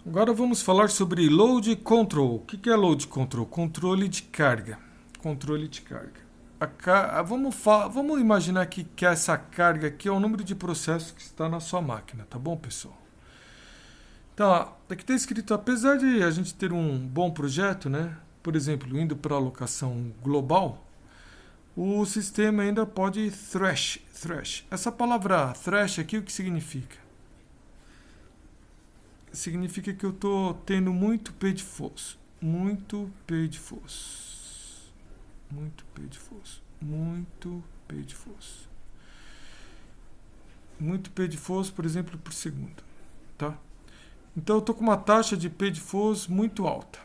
Agora vamos falar sobre load control. O que é load control? Controle de carga. Controle de carga. Vamos imaginar que essa carga aqui é o número de processos que está na sua máquina, tá bom, pessoal? Então, aqui está escrito, apesar de a gente ter um bom projeto, né? Por exemplo, indo para alocação global, o sistema ainda pode thrash. Essa palavra thrash aqui, o que significa? Significa que eu estou tendo muito page false. Muito page false. Muito page false. Muito page false. Muito page false, por exemplo, por segundo. Tá? Então eu estou com uma taxa de page false muito alta.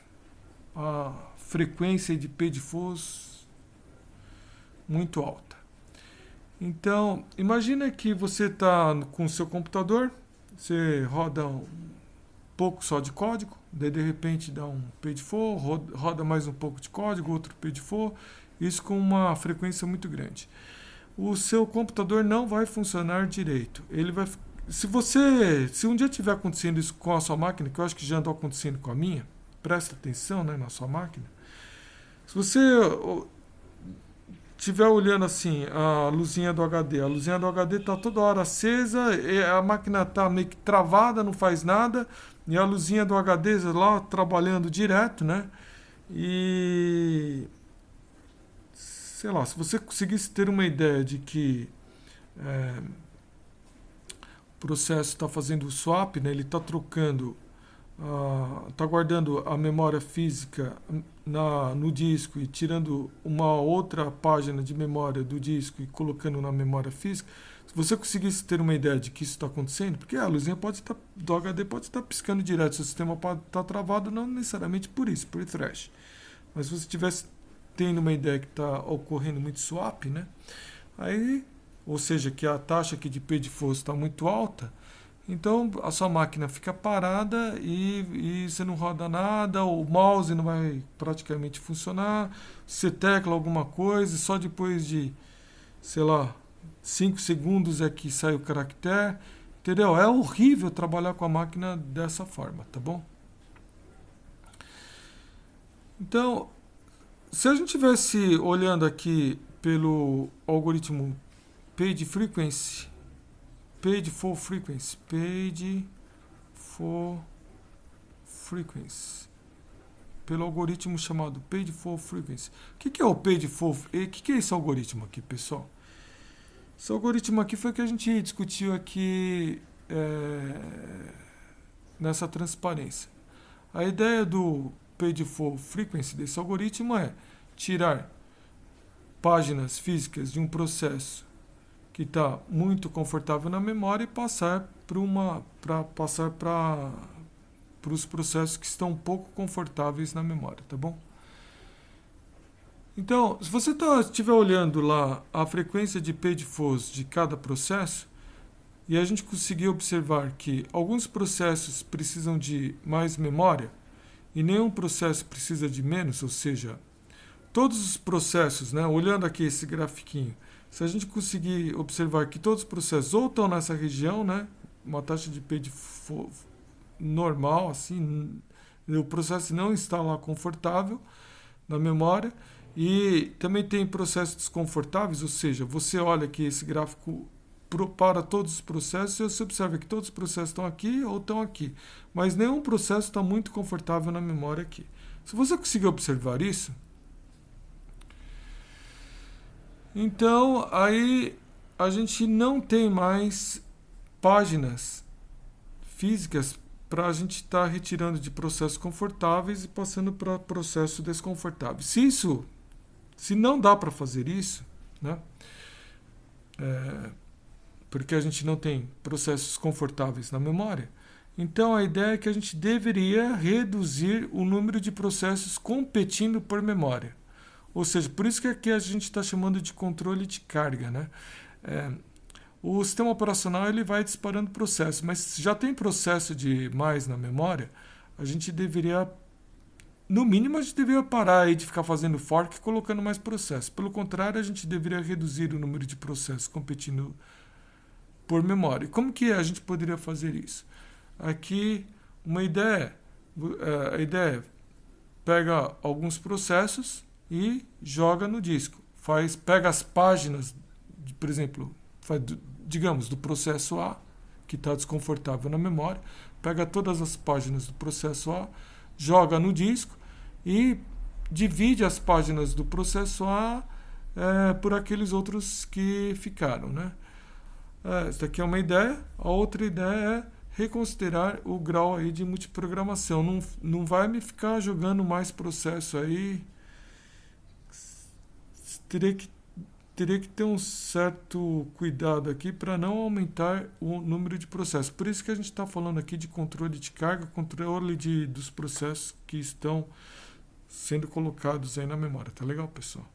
A frequência de page false muito alta. Então, imagina que você está com o seu computador, você roda pouco só de código, daí de repente dá um page for, roda mais um pouco de código, outro page for, isso com uma frequência muito grande. O seu computador não vai funcionar direito. Ele vai, se um dia estiver acontecendo isso com a sua máquina, que eu acho que já andou acontecendo com a minha, presta atenção, né, na sua máquina. Se você estiver olhando assim a luzinha do HD, a luzinha do HD está toda hora acesa, a máquina está meio que travada, não faz nada, e a luzinha do HD lá trabalhando direto, né? E sei lá, se você conseguisse ter uma ideia de que o processo está fazendo o swap, né? Ele está trocando, está guardando a memória física no disco e tirando uma outra página de memória do disco e colocando na memória física. Se você conseguisse ter uma ideia de que isso está acontecendo, porque a luzinha do HD pode estar piscando direto, se o sistema pode estar travado, não necessariamente por isso, por thrash. Mas se você estivesse tendo uma ideia que está ocorrendo muito swap, né? Aí, ou seja, que a taxa aqui de page false está muito alta, então a sua máquina fica parada e você não roda nada, o mouse não vai praticamente funcionar, você tecla alguma coisa e só depois de, sei lá, 5 segundos é que sai o caractere, entendeu? É horrível trabalhar com a máquina dessa forma, tá bom? Então, se a gente estivesse olhando aqui pelo algoritmo page frequency, page for frequency, pelo algoritmo chamado page for frequency. O que é o page for? O que é esse algoritmo aqui, pessoal? Esse algoritmo aqui foi o que a gente discutiu aqui nessa transparência. A ideia do page for frequency desse algoritmo é tirar páginas físicas de um processo que está muito confortável na memória e passar para os processos que estão pouco confortáveis na memória, tá bom? Então, se você estiver olhando lá a frequência de page false de cada processo, e a gente conseguir observar que alguns processos precisam de mais memória e nenhum processo precisa de menos, ou seja, todos os processos, né, olhando aqui esse grafiquinho, se a gente conseguir observar que todos os processos ou estão nessa região, né, uma taxa de page normal, assim, o processo não está lá confortável na memória, e também tem processos desconfortáveis, ou seja, você olha aqui esse gráfico para todos os processos e você observa que todos os processos estão aqui ou estão aqui, mas nenhum processo está muito confortável na memória aqui. Se você conseguir observar isso, então aí a gente não tem mais páginas físicas para a gente estar retirando de processos confortáveis e passando para processos desconfortáveis. Se não dá para fazer isso, né? Porque a gente não tem processos confortáveis na memória, então a ideia é que a gente deveria reduzir o número de processos competindo por memória. Ou seja, por isso que aqui a gente está chamando de controle de carga, né? O sistema operacional ele vai disparando processos, mas se já tem processo de mais na memória, a gente deveria, no mínimo, a gente deveria parar aí de ficar fazendo fork e colocando mais processos. Pelo contrário, a gente deveria reduzir o número de processos competindo por memória. Como que a gente poderia fazer isso? Aqui uma ideia a ideia é pega alguns processos e joga no disco. Pega as páginas, por exemplo, digamos, do processo A, que está desconfortável na memória, pega todas as páginas do processo A, joga no disco e divide as páginas do processo A por aqueles outros que ficaram, né? Essa aqui é uma ideia. A outra ideia é reconsiderar o grau aí de multiprogramação. Não vai me ficar jogando mais processo aí. Teria que ter um certo cuidado aqui para não aumentar o número de processos. Por isso que a gente está falando aqui de controle de carga, controle dos processos que estão sendo colocados aí na memória. Tá legal, pessoal?